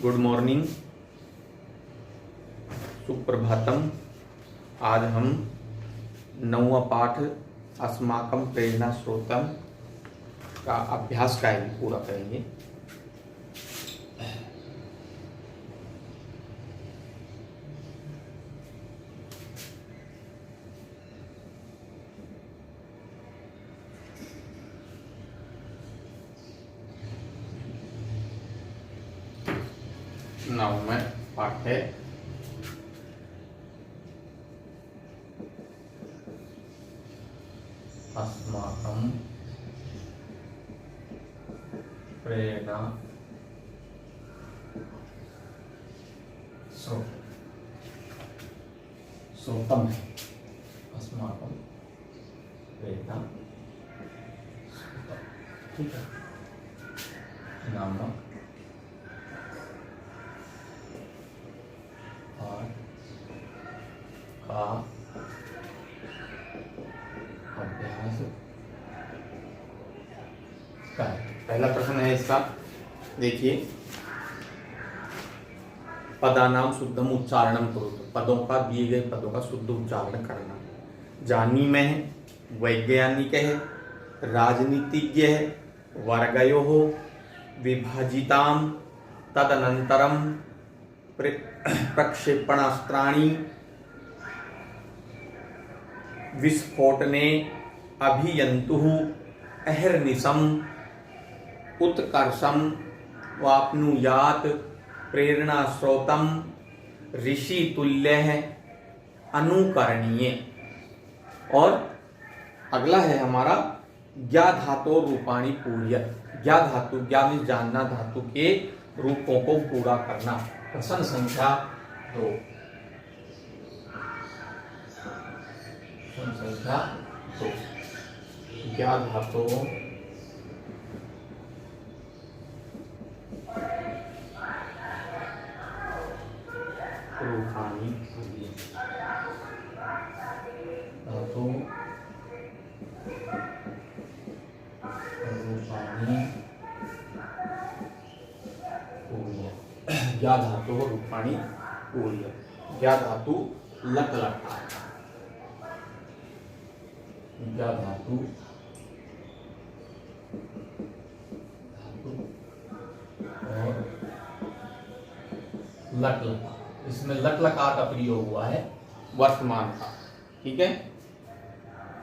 Good morning, Suprabhatam. आज हम 9वां पाठ अस्माकं प्रेरणा स्रोतम का अभ्यास का पूरा करेंगे। नववां पाठ है अस्माकं प्रेरणा स्रोतम है। अस्माकं प्रेरणा स्रोतम, ठीक है। नामक का अभ्यास का पहला प्रश्न है इसका, देखिए। पदानाम शुद्धम उच्चारणम करो, तो पदों का, दिए गए पदों का शुद्ध उच्चारण करना। जानी में है, वैज्ञानिक है, राजनीतिज्ञ है, वर्गयो हो, विभाजिताम, तदनंतरम प्रक्षेपणास्त्राणि, विस्फोटने अभियन्तुः, अहर्निशम् उत्कर्षं वाप्नुयात्, प्रेरणा स्रोतम, ऋषि तुल्यः, अनुकरणीय। और अगला है हमारा ज्ञा धातो रूपाणि पूर्यत। ज्ञा धातु, ज्ञा में जानना, धातु के रूपों को पूरा करना। प्रश्न संख्या 2। संख्या 2, ज्ञा धातु रूपाणि धातु रूपाणि पूर्य। ज्ञा धातु रूपाणि पूर्य। ज्ञा धातु लट लटा, ज्ञा धातु और लट लटा। इसमें लट लकार का प्रयोग हुआ है वर्तमान का, ठीक है।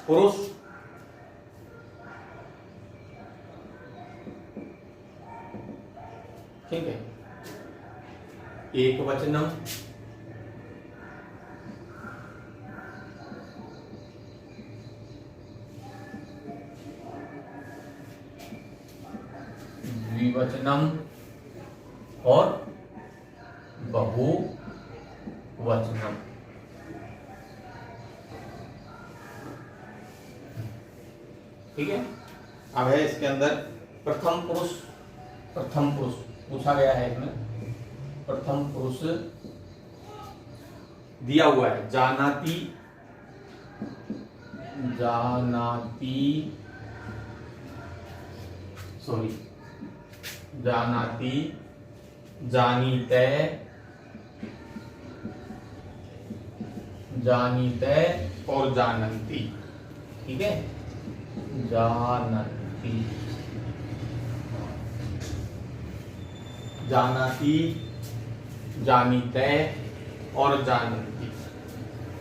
पुरुष, ठीक है। एक वचनम, द्विवचनम और बहुवचनम। ठीक है। अब है इसके अंदर प्रथम पुरुष। प्रथम पुरुष पूछा गया है इसमें। प्रथम पुरुष दिया हुआ है, जानाति, जानाति, सॉरी, जानाति, जानीते, जानीते और जानन्ति, ठीक है। जानन्ति, जानाति, जानीते और जानन्ति।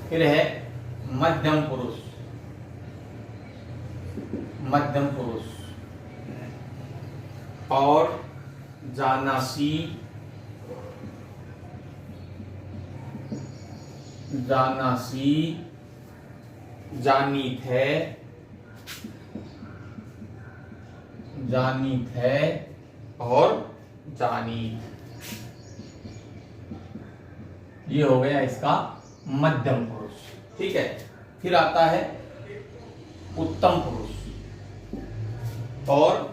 फिर है मध्यम पुरुष। मध्यम पुरुष और जानासी, जानासी, जानीत है, जानीत है और जानीत। ये हो गया इसका मध्यम पुरुष, ठीक है। फिर आता है उत्तम पुरुष और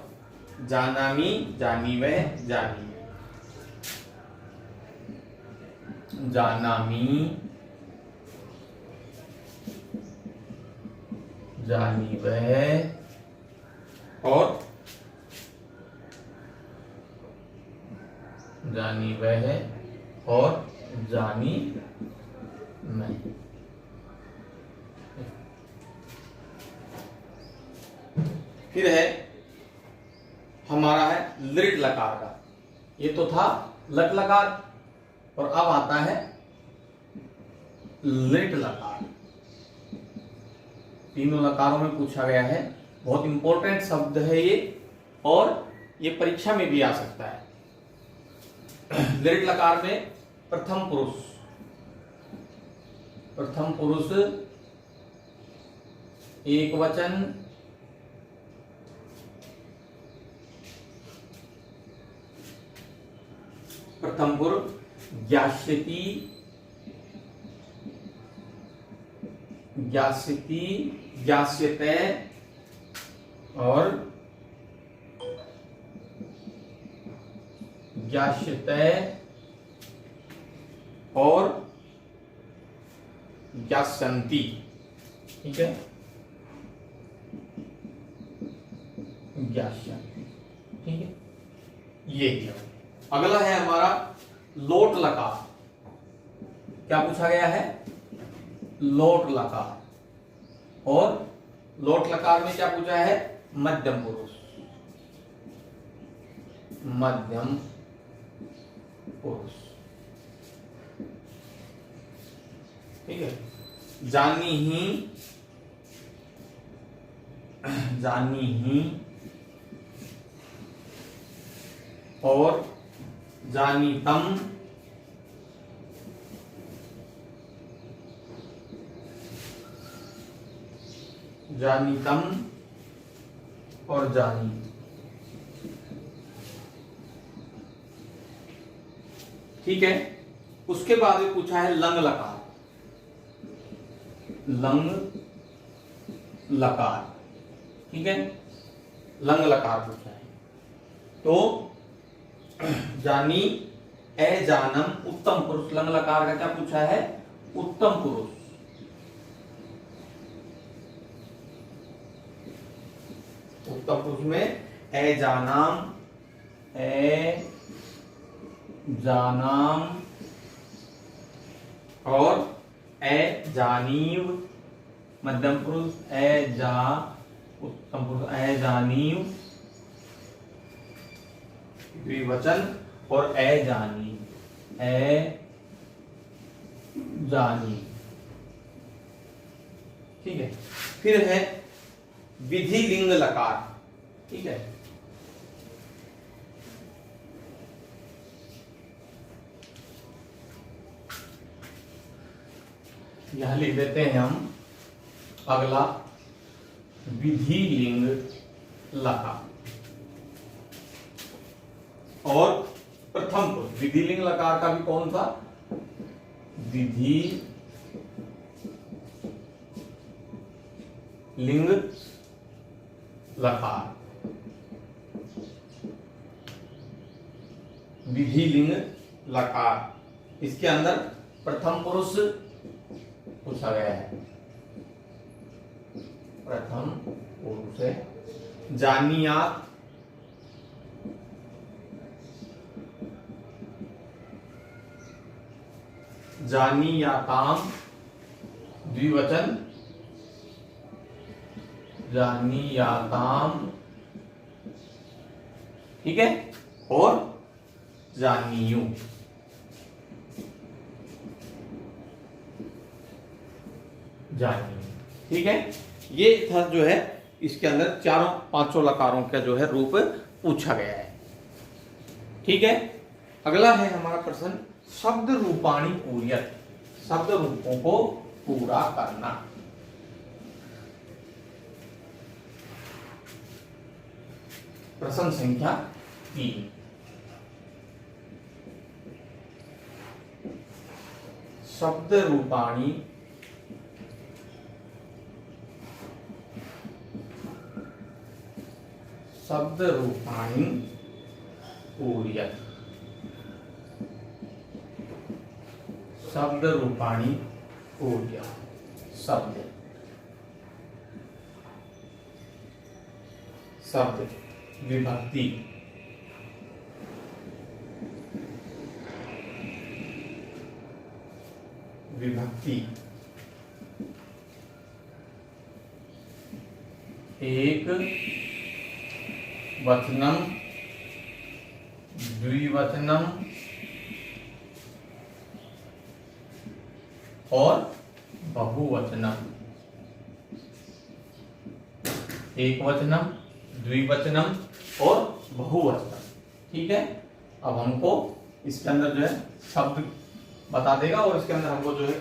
जानामी, जानीवे, जानी, जानामी, जानीवे और जानी वह और जानी मैं। फिर है हमारा है लिट लकार का। ये तो था लट लकार और अब आता है लिट लकार। तीनों लकारों में पूछा गया है, बहुत इंपॉर्टेंट शब्द है ये और ये परीक्षा में भी आ सकता है। लिट लकार में प्रथम पुरुष एक वचन प्रथम पुरुष ज्ञास्यति ज्ञास्यते और ज्ञास्यते और ज्ञास्यन्ति। ठीक है, ज्ञास्यन्ति। ठीक है, ये क्या। अगला है हमारा लोट लकार। क्या पूछा गया है? लोट लकार। और लोट लकार में क्या पूछा है? मध्यम पुरुष। मध्यम पुरुष। ठीक है, जानी ही और जानीतम। जानीतम और जानी। ठीक है, उसके बाद में पूछा है लंग लकार। लंग लकार। ठीक है, लंग लकार पूछा है। तो जानी ए जानम उत्तम पुरुष। लंग लकार का क्या पूछा है? उत्तम पुरुष। उत्तम पुरुष में ए जानाम और ए जानीव। मध्यम पुरुष उत्तम पुरुष ए जानीव द्विवचन और ए जानी ठीक है। फिर है विधि लिंग लकार। ठीक है, यहां लिख देते हैं हम अगला विधि लिंग लकार। और प्रथम पुरुष विधि लिंग लकार का भी कौन सा? विधि लिंग लकार। विधि लिंग लकार, इसके अंदर प्रथम पुरुष पूछा गया है। प्रथम पुरुष है जानियात, जानियाताम द्विवचन, जानियाताम। ठीक है, और जानियु। जानियु। ठीक है, ये था जो है इसके अंदर चारों पांचों लकारों का जो है रूप पूछा गया है। ठीक है, अगला है हमारा प्रश्न शब्द रूपाणी पूर्यत। शब्द रूपों को पूरा करना। प्रश्न संख्या 3। शब्द रूपाणी पूर्यत। शब्द रूपाणी पूर्यत। शब्द विभक्ति विभक्ति, एक वचनम, द्विवचनम और बहुवचनम। एक वचनम, द्विवचनम और बहुवचनम। ठीक है, अब हमको इसके अंदर जो है शब्द बता देगा और इसके अंदर हमको जो है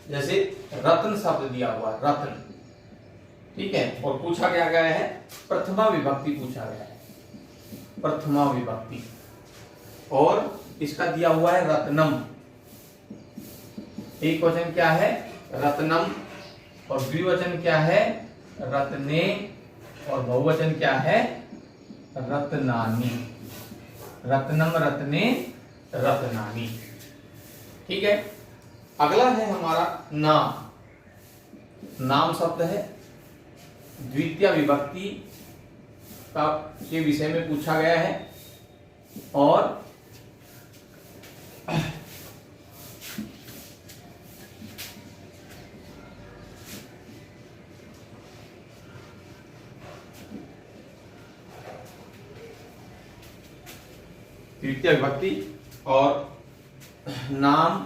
जैसे रत्न शब्द दिया हुआ है, रत्न। ठीक है, और पूछा गया है प्रथमा विभक्ति पूछा गया है, प्रथमा विभक्ति। और इसका दिया हुआ है रत्नम। एक वचन क्या है? रत्नम। और द्विवचन क्या है? रत्ने। और बहुवचन क्या है? रत्नानि। रत्नम, रत्ने, रत्नानि। ठीक है, अगला है हमारा नाम। नाम शब्द है, द्वितीय विभक्ति का के विषय में पूछा गया है। और तृतीय विभक्ति और नाम,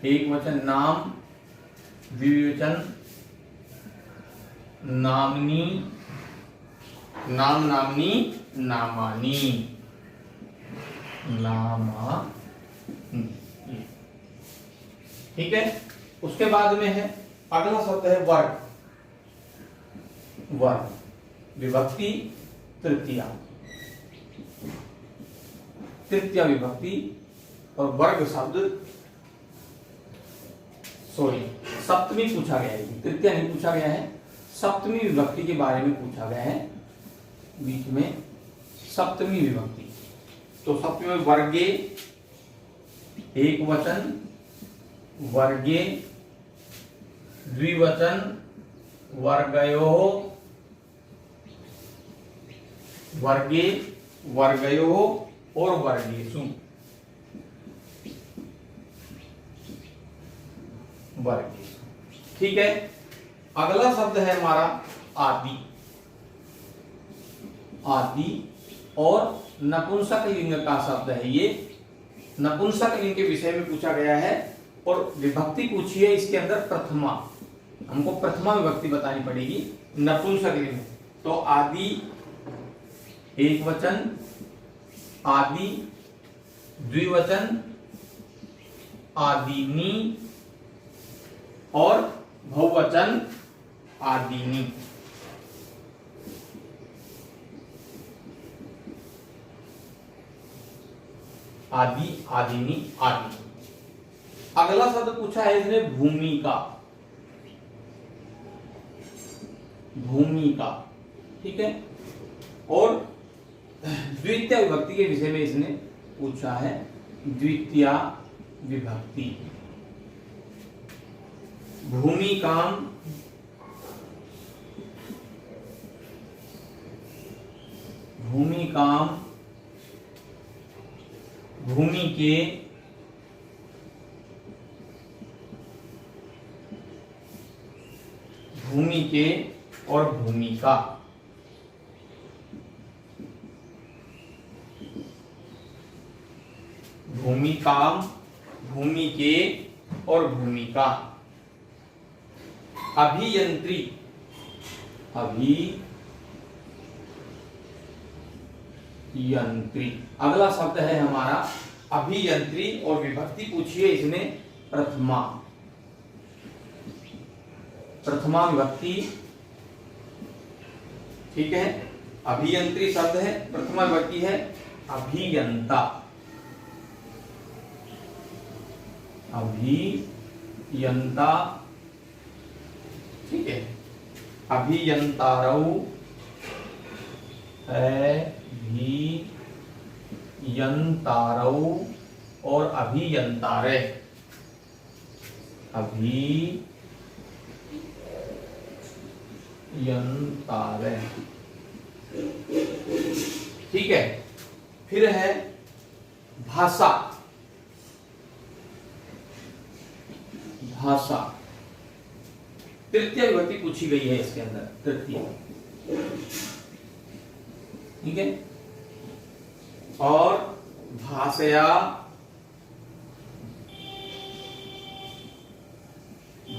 एक वचन नाम, द्विवचन नामनी, नाम, नामनी, नामानी, नामानी। ठीक है, उसके बाद में है अगला शब्द है वर्ग। वर्ग विभक्ति तृतीया, तृतीय विभक्ति और वर्ग शब्द, सॉरी सप्तमी पूछा गया है, तृतीय नहीं पूछा गया है, सप्तमी विभक्ति के बारे में पूछा गया है बीच में, सप्तमी विभक्ति। तो सप्तमी में वर्गे, एक वचन, वर्गे, द्विवचन, वर्गयोः, वर्गे, वर्गयोः और वर्गेषु। वर्गेषु। ठीक है, अगला शब्द है हमारा आदि। आदि और नपुंसक लिंग का शब्द है ये। नपुंसक लिंग के विषय में पूछा गया है और विभक्ति पूछी है इसके अंदर प्रथमा। हमको प्रथमा विभक्ति बतानी पड़ेगी नपुंसक लिंग। तो आदि एक वचन, आदि द्विवचन, आदिनी और बहुवचन आदिनी। आदि, आदिनी, आदिनी। अगला शब्द पूछा है इसने भूमिका। भूमिका। ठीक है, और द्वितीय विभक्ति के विषय में इसने पूछा है, द्वितीय विभक्ति। भूमिकाम, भूमिकाम, भूमि के, भूमि के और भूमिका। भूमिकाम, भूमि के और भूमिका। अभियंत्री, अभियंत्री। अगला शब्द है हमारा अभियंत्री और विभक्ति पूछिए इसमें प्रथमा। प्रथमा विभक्ति। ठीक है, अभियंत्री शब्द है, प्रथमा विभक्ति है अभियंता। अभियंता। ठीक है, अभियंतारौ, अभियंतारौ और अभियंतारे। अभियंतारे। ठीक है, फिर है भाषा। भाषा। तृतीय विभक्ति पूछी गई है इसके अंदर, तृतीय। ठीक है। और भाषया,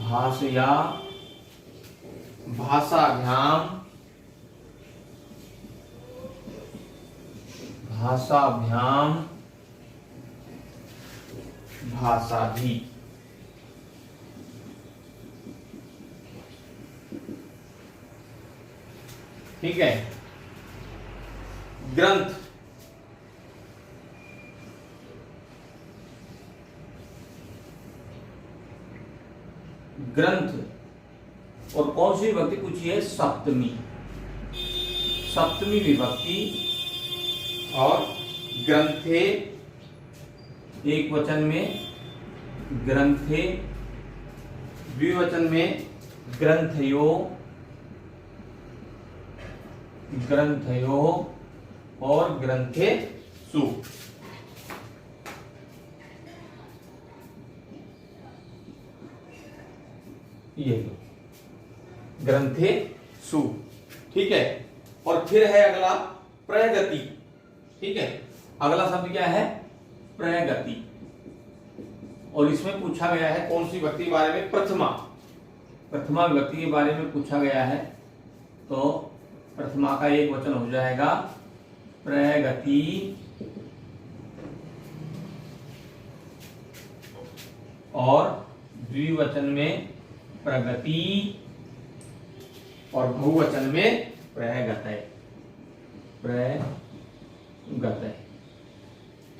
भाषया, भाषाभ्याम, भाषाभ्याम, भाषाभि। ठीक है। ग्रंथ, ग्रंथ और कौन सी विभक्ति पूछी है? सप्तमी, सप्तमी विभक्ति। और ग्रंथे एक वचन में ग्रंथे, द्विवचन में ग्रंथयो, ग्रंथयो और ग्रंथेषु। ये ग्रंथेषु। ठीक है। और फिर है अगला प्रगति। ठीक है। अगला शब्द क्या है? प्रगति। और इसमें पूछा गया है कौन सी विभक्ति के बारे में? प्रथमा, प्रथमा विभक्ति के बारे में पूछा गया है। तो प्रथमा का एक वचन हो जाएगा प्रगति, और द्विवचन में प्रगति, और बहुवचन में प्रगतय, प्रगतय।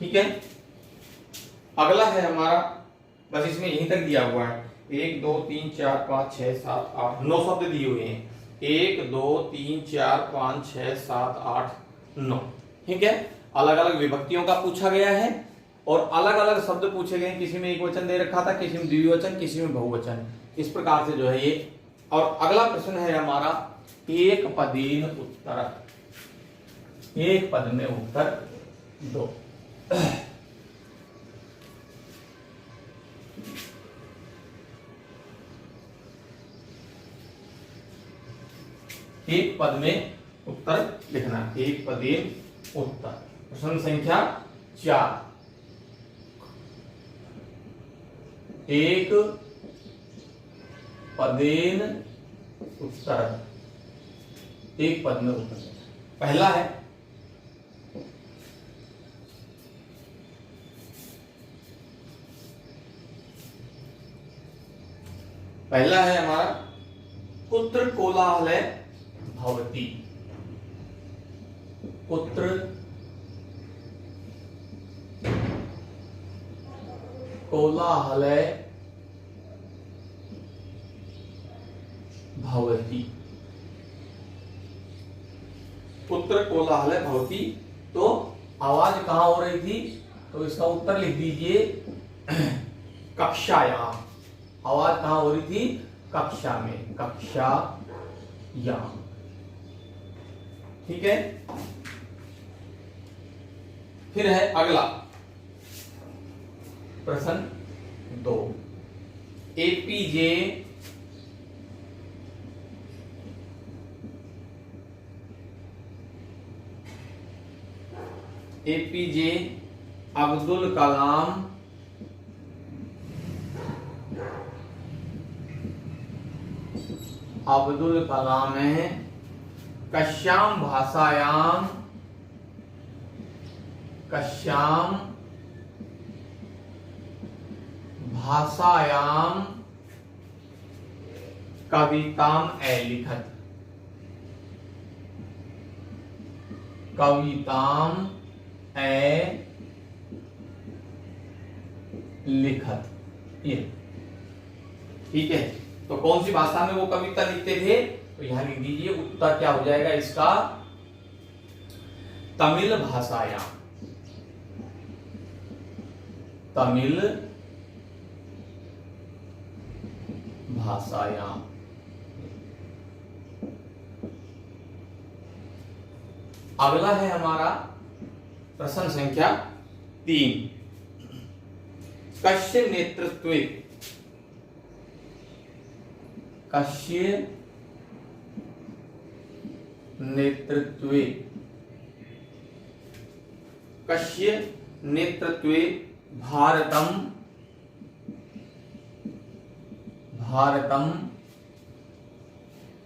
ठीक है। अगला है हमारा, बस इसमें यहीं तक दिया हुआ है। 1 2 3 4 5 6 7 8 9 शब्द दिए हुए हैं। 1 2 3 4 5 6 7 8 9। ठीक है। अलग अलग विभक्तियों का पूछा गया है और अलग अलग शब्द पूछे गए। किसी में एक वचन दे रखा था, किसी में द्विवचन, किसी में बहुवचन। इस प्रकार से जो है ये। और अगला प्रश्न है हमारा एक पदेन उत्तर, एक पद में उत्तर दो। एक पद में उत्तर लिखना, एक पदेन उत्तर। प्रश्न संख्या 4। एक पदेन उत्तर, एक पद में उत्तर। पहला है हमारा पुत्र कोलाहल भवति, पुत्र कोलाहल भवति, पुत्र कोलाहल भवति। तो आवाज कहां हो रही थी? तो इसका उत्तर लिख दीजिए कक्षायाम। आवाज कहां हो रही थी? कक्षा में, कक्षायाम। ठीक है। फिर है अगला प्रश्न 2। एपीजे अब्दुल कलाम है कस्याम भाषायाम, कस्याम भाषायाम कविताम अलिखत, कविताम लिखत। ये ठीक है। तो कौन सी भाषा में वो कविता लिखते थे? तो यहां लिख दीजिए। उत्तर क्या हो जाएगा इसका? तमिल भाषायाम, तमिल भाषायाम। अगला है हमारा प्रश्न संख्या 3। कस्य नेतृत्वे कस्य नेतृत्वे भारतम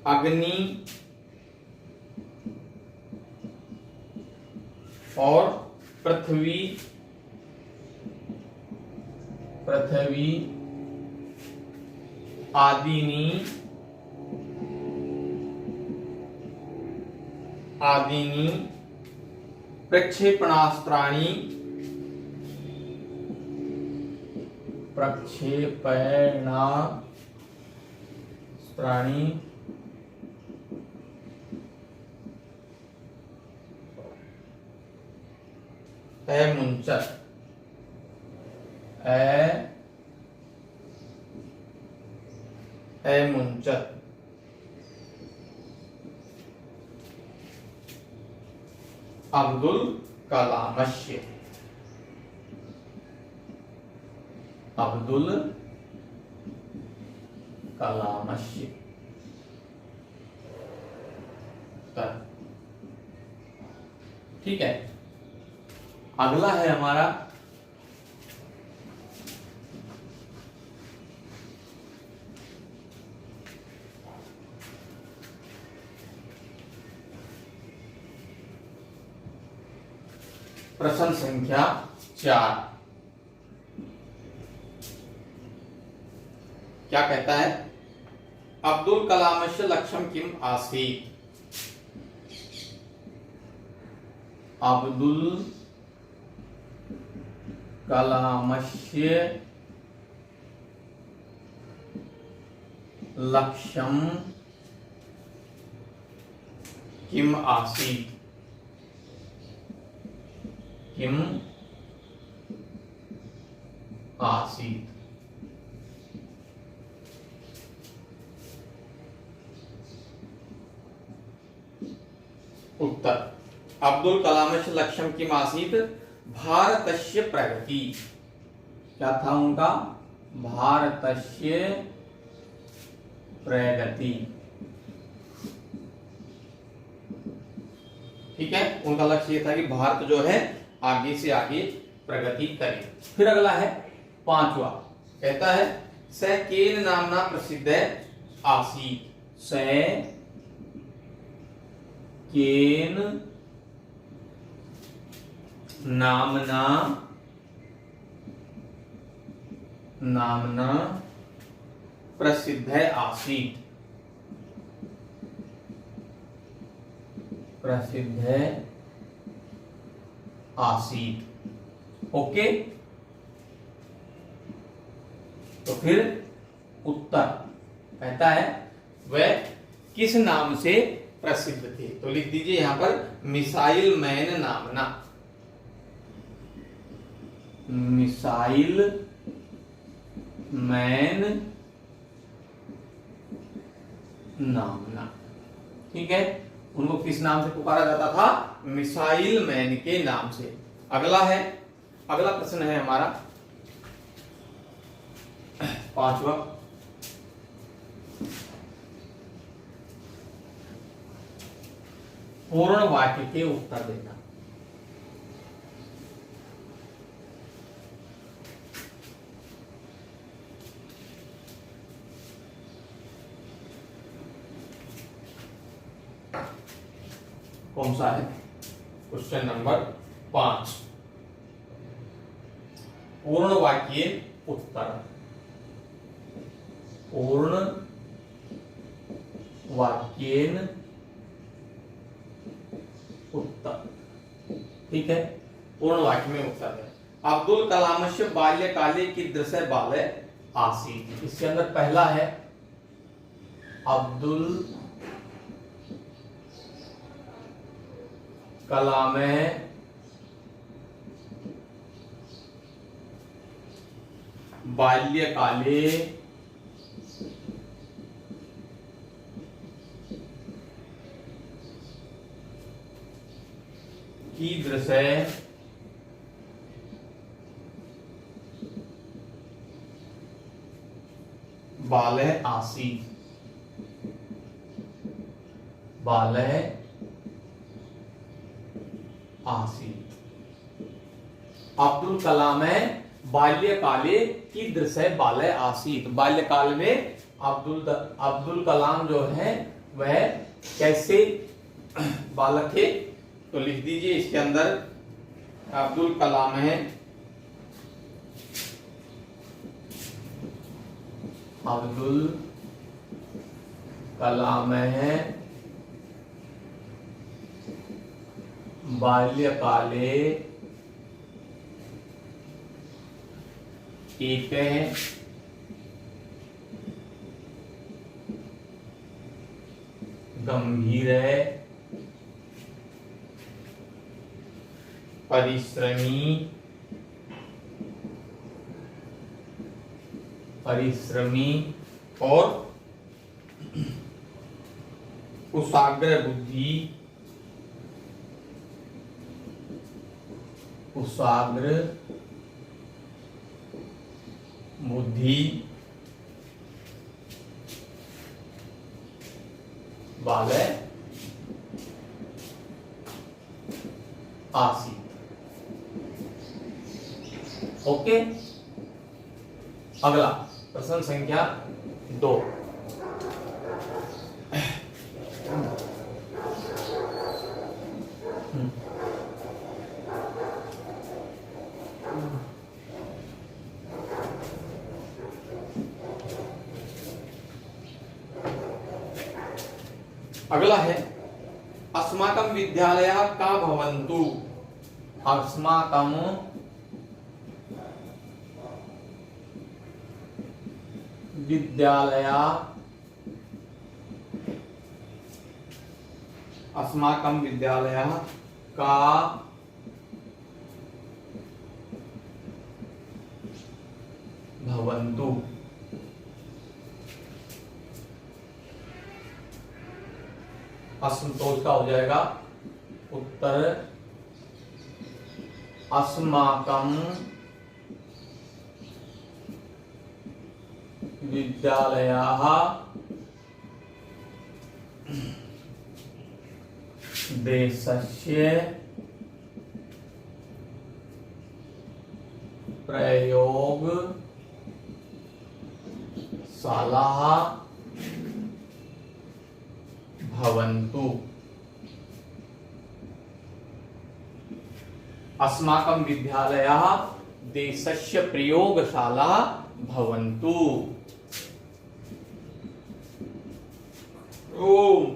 अग्नि और पृथ्वी आदीनि प्रक्षेपणास्त्राणि अमुञ्चत् अब्दुल कलामस्य ठीक है। अगला है हमारा प्रश्न संख्या 4। क्या कहता है? अब्दुल कलामस्य लक्ष्यम किम आसीत्? अब्दुल कलामस्य लक्ष्यम किम आसीत्? उत्तर, अब्दुल कलामस्य लक्ष्यम किम आसीत्? भारतस्य प्रगति। क्या था उनका? भारतस्य प्रगति। ठीक है, उनका लक्ष्य ये था कि भारत जो है आगे से आगे प्रगति करे। फिर अगला है 5वां, कहता है स केन नामना प्रसिद्ध आसीत्? स केन नामना प्रसिद्ध आसीत्। ओके, तो फिर उत्तर कहता है वह किस नाम से प्रसिद्ध थे? तो लिख दीजिए यहां पर मिसाइल मैन नामना। ठीक है, उनको किस नाम से पुकारा जाता था? मिसाइल मैन के नाम से। अगला प्रश्न है हमारा 5वां। पूर्ण वाक्य के उत्तर देना। कौन सा है? क्वेश्चन नंबर 5, पूर्ण वाक्य उत्तर। पूर्ण वाक्येन उत्तर। ठीक है, पूर्ण वाक्य में उत्तर है। अब्दुल कलामस्य बाल्यकाले कीदृश बालः आसीत्? इसके अंदर पहला है अब्दुल कलाम बाल्यकाले कीदृश बालः आसीत्। बालय आसीत्। अब्दुल कलाम है बाल्यकाले कीदृशः बालय आसीत्। बाल्यकाल में अब्दुल कलाम जो है वह कैसे बालक थे। तो लिख दीजिए इसके अंदर अब्दुल कलाम है अब्दुल कलाम है बाल्यकाले एक गंभीर परिश्रमी और कुशाग्र बुद्धि बालय आसीत्। ओके, अगला प्रश्न संख्या 2। अगला है अस्माकं विद्यालयः का भवन्तु। अस्माकं विद्यालयः का भवन्तु। असंतोष का हो जाएगा उत्तर अस्माकं विद्यालयः देशस्य प्रयोगशालाः भवन्तु। अस्माकं विद्यालयः देशस्य प्रयोगशाला भवन्तु।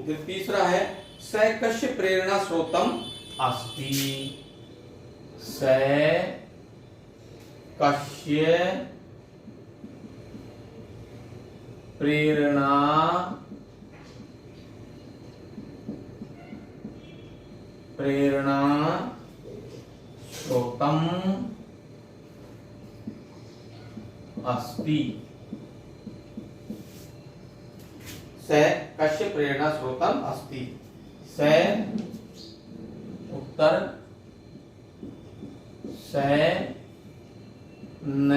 फिर तीसरा है स कस्य प्रेरणा स्रोतम अस्ति। स कस्य प्रेरणा स्रोतम अस्ति। स कस्य प्रेरणा स्रोतम अस्ति। स उत्तर स न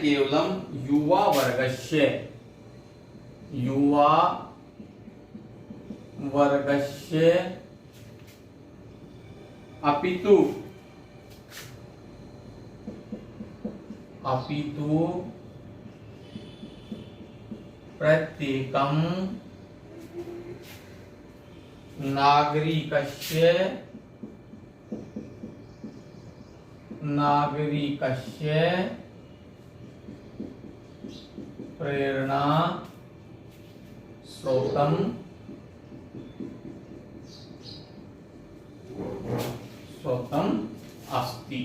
केवलम युवा वर्गस्य अपितु प्रत्येकं नागरिकस्य प्रेरणा स्रोतम अस्ति।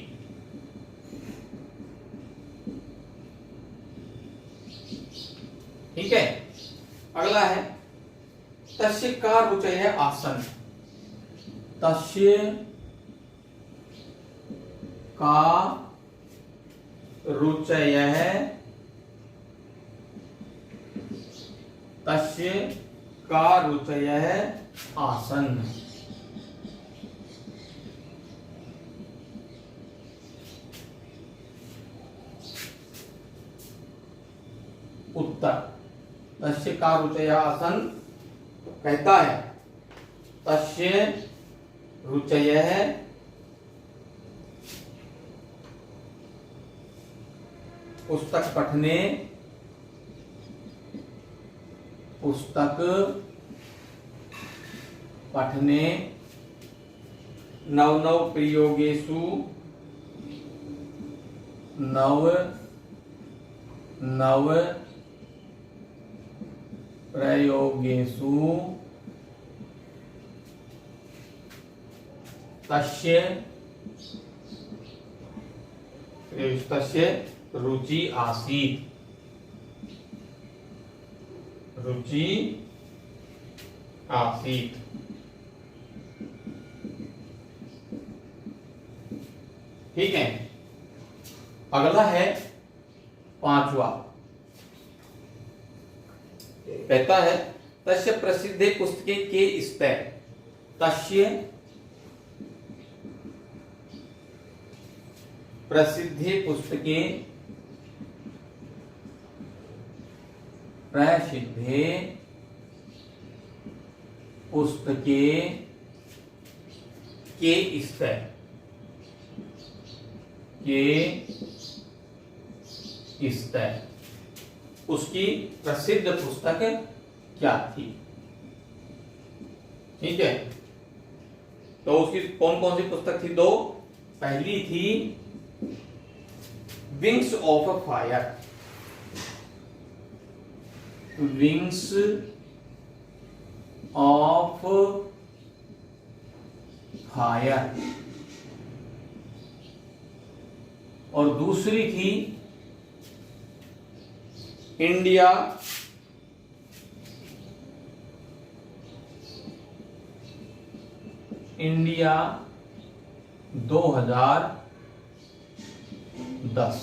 ठीक है, अगला है तस्य का रुचय आसन। तस्य का रुचय आसन। उत्तर, तस्य का रुचया आसन कहता है तस्य रुचयः पुस्तक पठने नव नव प्रयोगेषु तस्य रुचि आसीत्। ठीक है, अगला है पांचवा, कहता है तस्य प्रसिद्धे पुस्तके के स्तर, तस्य प्रसिद्धे पुस्तके के स्तर उसकी प्रसिद्ध पुस्तक क्या थी। ठीक है, तो उसकी कौन कौन सी पुस्तक थी? दो। पहली थी wings of fire, wings of fire, और दूसरी थी इंडिया इंडिया 2010।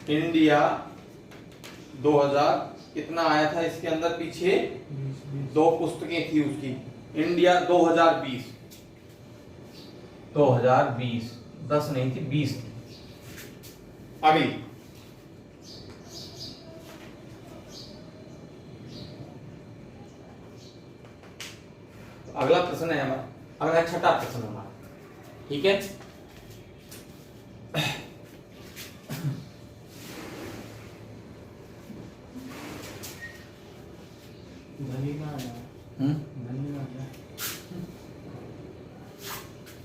इंडिया 2000 कितना आया था इसके अंदर पीछे? दो पुस्तकें थी उसकी। इंडिया 2020, 10 नहीं थी, 20 थी। अगली अगला प्रश्न है हमारा, अगला छठा प्रश्न हमारा। ठीक है,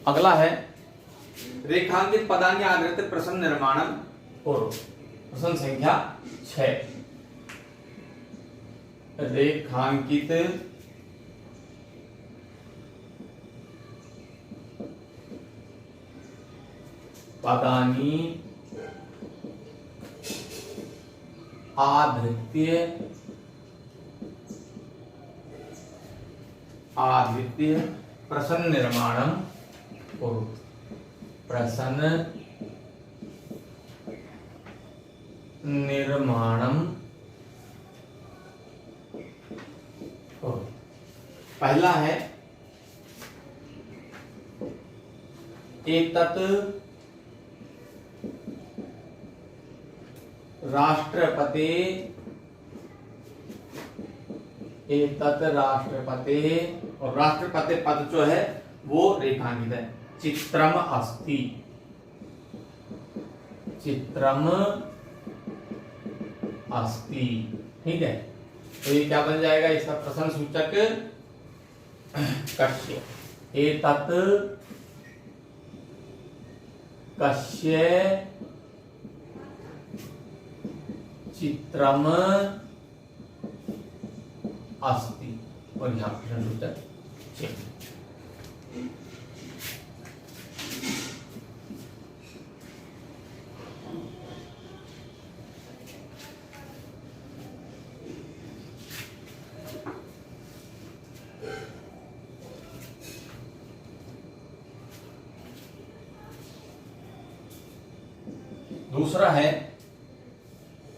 अगला है रेखांकित पदानि आधारित प्रश्न निर्माणम करो। प्रश्न संख्या 6, रेखांकित पदानि आधृत्य प्रश्न निर्माणम करो। प्रश्न निर्माणम करो। पहला है एतत् राष्ट्रपति और राष्ट्रपति पद जो है वो रेखांकित है। चित्रम अस्ति, ठीक है। तो ये क्या बन जाएगा इसका प्रश्न सूचक? कस्य। एतत् कस्य चित्रम अस्ति, और यहाँ प्रश्न सूचक चिन्ह। दूसरा है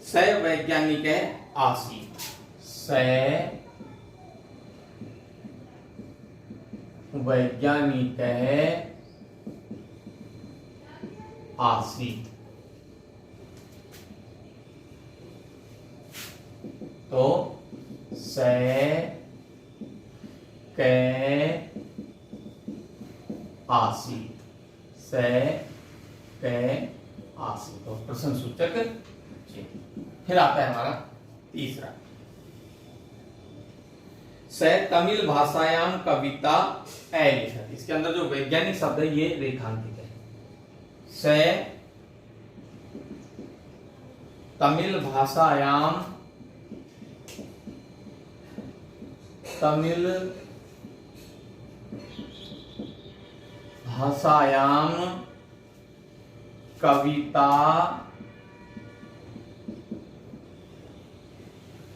स वैज्ञानिक आसीत्। स वैज्ञानिक आसीत्। तो से कै आसीत, से कै आसीत, तो प्रश्न सूचक चिन्ह। फिर आता है हमारा तीसरा, से तमिल भाषायाम कविता अलिखत। इसके अंदर जो वैज्ञानिक शब्द है ये रेखांकित है। से तमिल भाषायाम, तमिल भाषायाम कविता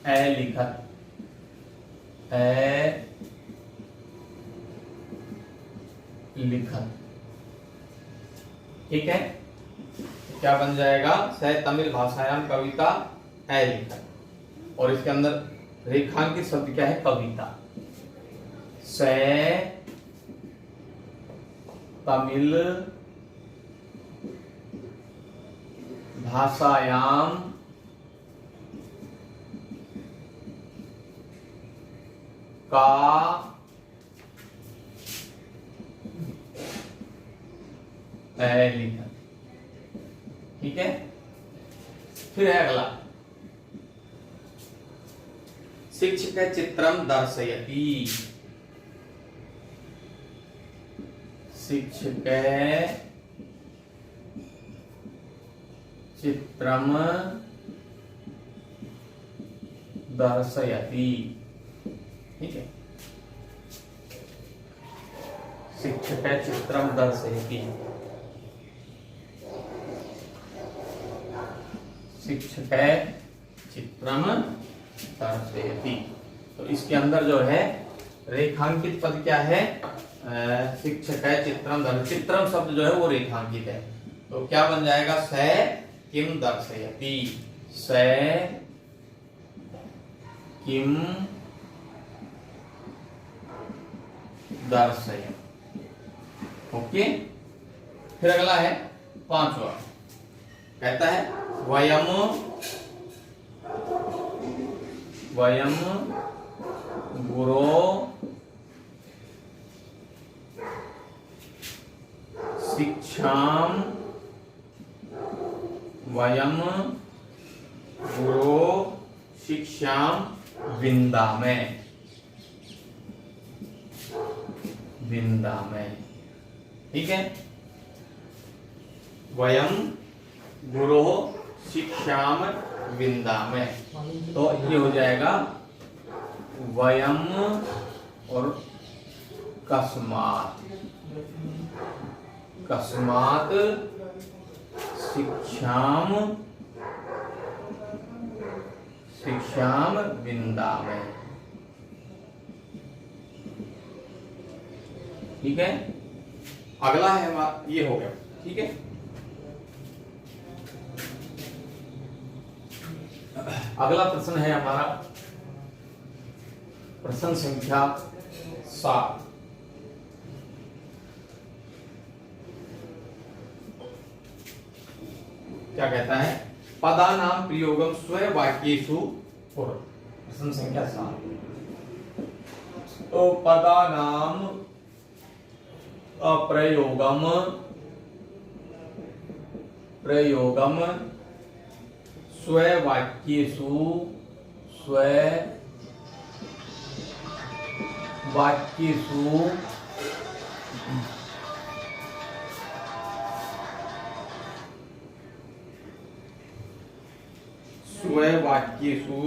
अलिखत, लिखत। ठीक है, क्या बन जाएगा, से तमिल भाषायाम कविता अलिखत, और इसके अंदर रेखांकित शब्द क्या है, कविता। से तमिल भाषायाम का अलिखत। ठीक है, फिर है अगला, शिक्षक चित्रम दर्शयति, शिक्षक चित्रम दर्शयति। ठीक है, शिक्षक चित्रम दर्शयति, शिक्षक चित्रम दर्शयति। तो इसके अंदर जो है रेखांकित पद क्या है, शिक्षक चित्रम दर्शयति। चित्रम शब्द जो है वो रेखांकित है, तो क्या बन जाएगा, से किम दर्शयति, से किम दर्शयति। ओके, फिर अगला है पांचवा, कहता है वयम, वयम गुरो शिक्षाम, वयम गुरो शिक्षाम विंदामे, विंदामे। ठीक है, वयम गुरो शिक्षाम विंदामे, तो ये हो जाएगा वयम और कस्मात, कस्मात शिक्षाम, शिक्षाम विंदामे। ठीक है, अगला है हमारा, ये हो गया। ठीक है, अगला प्रश्न है हमारा प्रश्न संख्या 7। क्या कहता है, पदानाम प्रयोगम स्व वाक्येषु कुरु। प्रश्न संख्या 7, तो पदानाम प्रयोगम, प्रयोगम स्व वाक्येषु, स्व वाक्येषु स्व वाक्येषु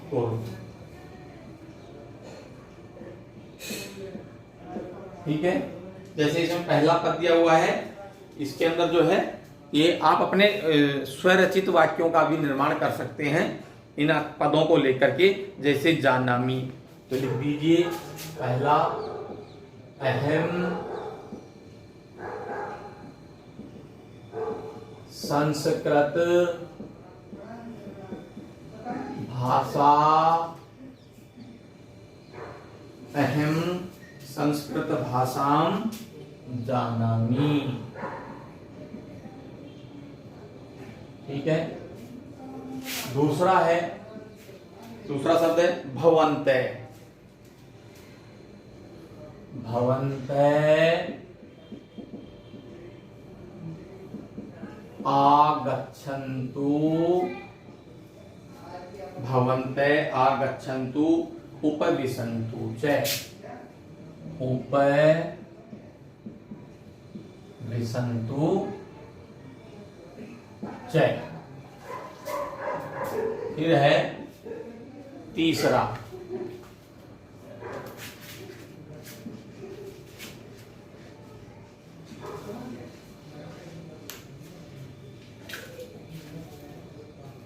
कुरु। ठीक है, जैसे इसमें पहला पद दिया हुआ है, इसके अंदर जो है ये आप अपने स्वरचित वाक्यों का भी निर्माण कर सकते हैं इन पदों को लेकर के। जैसे जानामी, तो लिख दीजिए पहला, अहम संस्कृत भाषा, अहम संस्कृत भाषाम जानामि। ठीक है, दूसरा है दूसरा शब्द है भवन्ते, भवन्ते आगच्छन्तु, भवन्ते आगच्छन्तु उपविशन्तु च, उपविशन्तु च। फिर है तीसरा,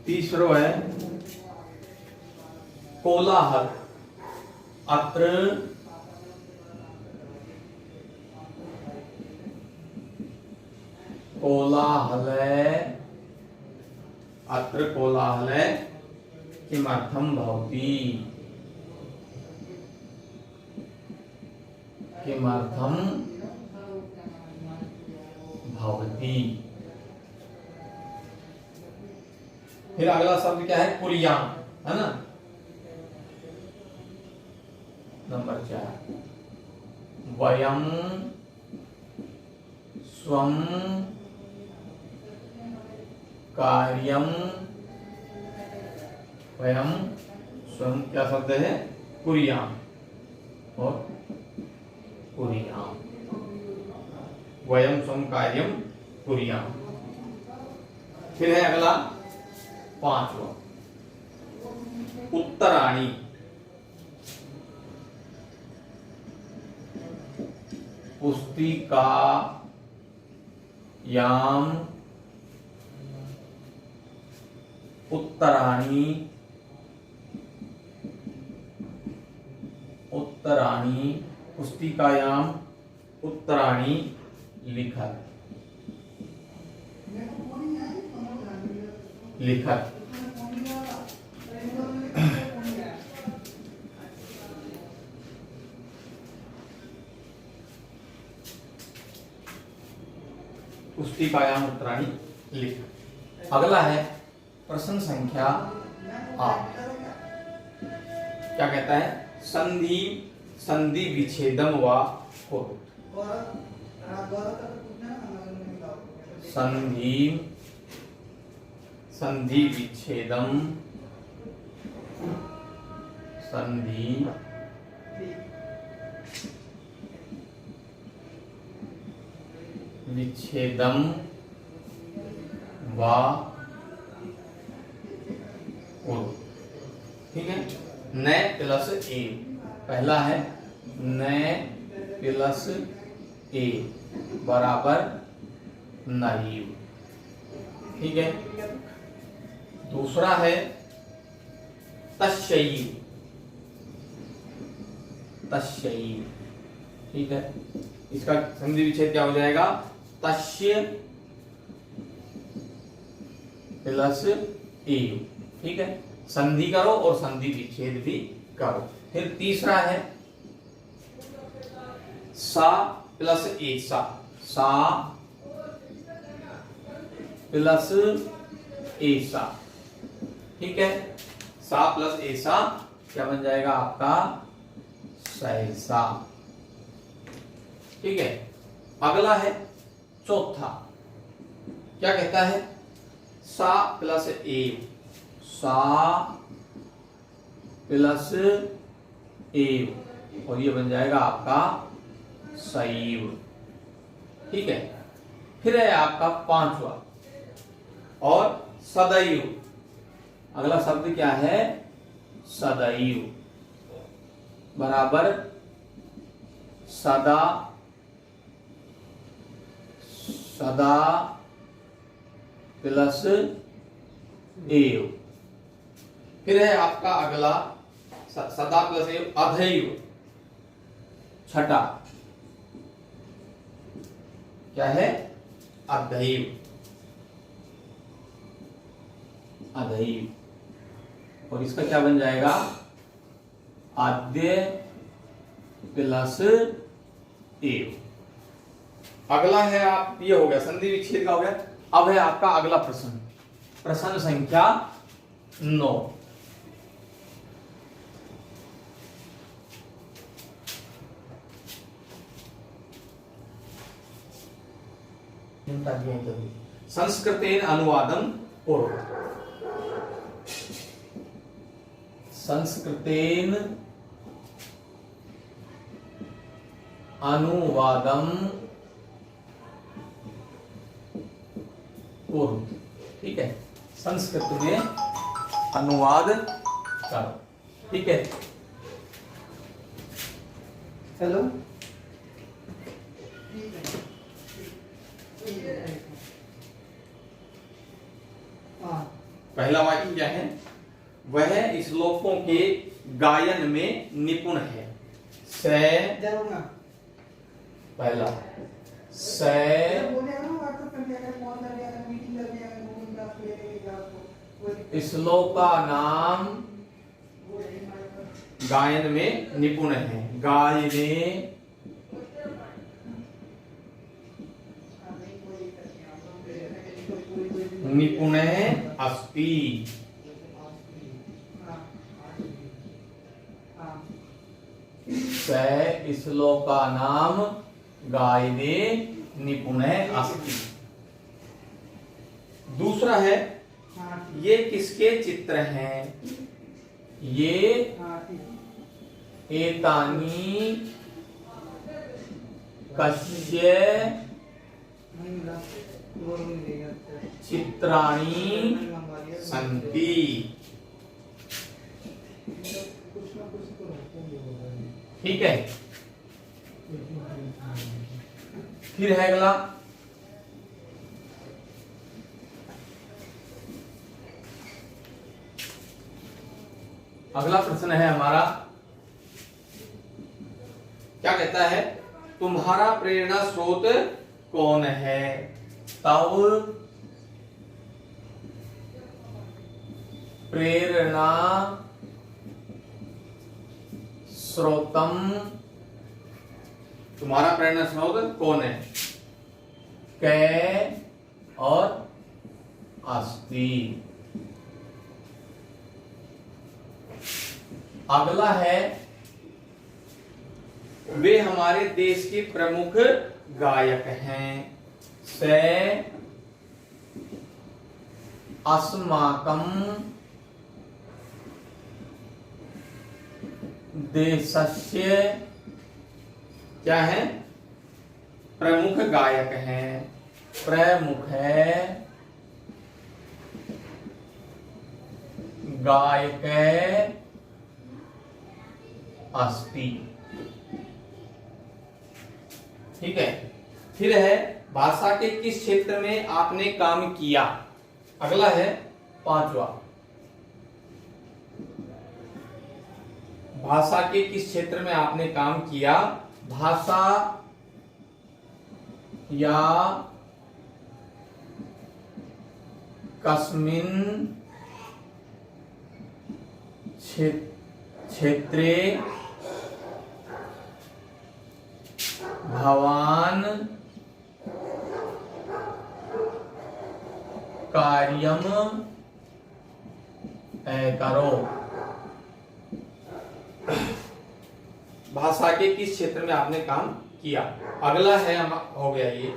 तीसरो है कोलाहल, अत्र कोलाहले, अत्र कोलाहले किमर्थं भवति, किमर्थं भवति। फिर अगला शब्द क्या है, कुर्याम, है ना। नंबर 4, वयम स्वं कार्यम, वयम स्वयं क्या शब्द है, कुर्याम और कुर्याम, वयम स्वं कार्यम कुर्याम। फिर है अगला 5वां, उत्तराणी, पुस्तिकायाम उत्तराणी, उत्तराणी पुस्तिकायाम उत्तराणी लिखत, लिखत। पुस्तिकायाम उत्तराणी लिखत। अगला है प्रश्न संख्या 8, क्या कहता है, संधि, संधि विच्छेदम व कुरु, संधि, संधि विच्छेदम, संधि विच्छेदम व कुरु। ठीक है, न प्लस ए, पहला है न प्लस ए बराबर नहीं। ठीक है, दूसरा है तस्यैव, तस्यैव। ठीक है, इसका संधि विच्छेद क्या हो जाएगा, तस्य प्लस एव। ठीक है, संधि करो और संधि विच्छेद भी करो। फिर तीसरा है सा प्लस ऐसा, सा प्लस ऐसा। ठीक है, सा प्लस ऐसा क्या बन जाएगा आपका, सहसा। ठीक है, अगला है चौथा, क्या कहता है, सा प्लस एव, सा प्लस एव, और ये बन जाएगा आपका सैव। ठीक है, फिर है आपका 5वां और सदैव। अगला शब्द क्या है, सदैव बराबर सदा, सदा प्लस एव। फिर है आपका अगला सदा प्लस एव अधैव, छठा क्या है, अधैव, अधैव, और इसका क्या बन जाएगा, आद्य प्लस एव। अगला है आप, ये हो गया संधि विच्छेद का हो गया। अब है आपका अगला प्रश्न, प्रश्न संख्या 9। संस्कृतेन अनुवादम कुरु। संस्कृतेन अनुवादम कुरु। ठीक है, संस्कृत में अनुवाद करो। ठीक है, हेलो। पहला वाक्य क्या है? वह श्लोकों के गायन में निपुण है। से पहला से श्लोका नाम गायन में निपुण है। गायने निपुण अस्ति। से श्लोका नाम गायने निपुण अस्ति। दूसरा है, ये किसके चित्र हैं? ये एतानी कस्य चित्राणि सन्ति। ठीक है, फिर है अगला, अगला प्रश्न है हमारा, क्या कहता है? तुम्हारा प्रेरणा स्रोत कौन है? तब प्रेरणा स्रोतम, तुम्हारा प्रेरणा स्रोत कौन है? कै और अस्ति। अगला है, वे हमारे देश के प्रमुख गायक हैं। से अस्माकं देशस्य क्या है? प्रमुख गायक हैं। प्रमुख है गायक अस्ति। ठीक है, फिर है, भाषा के किस क्षेत्र में आपने काम किया? अगला है पांचवा, भाषा के किस क्षेत्र में आपने काम किया? भाषा या कस्मिन् क्षेत्रे भवान कार्यम करो। भाषा के किस क्षेत्र में आपने काम किया? अगला है, हो गया ये।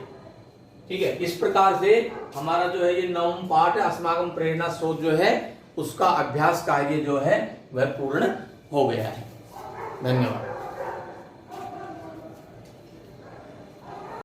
ठीक है, इस प्रकार से हमारा जो है ये 9वां पाठ अस्माकं प्रेरणा स्रोत जो है उसका अभ्यास कार्य जो है वह पूर्ण हो गया है। धन्यवाद।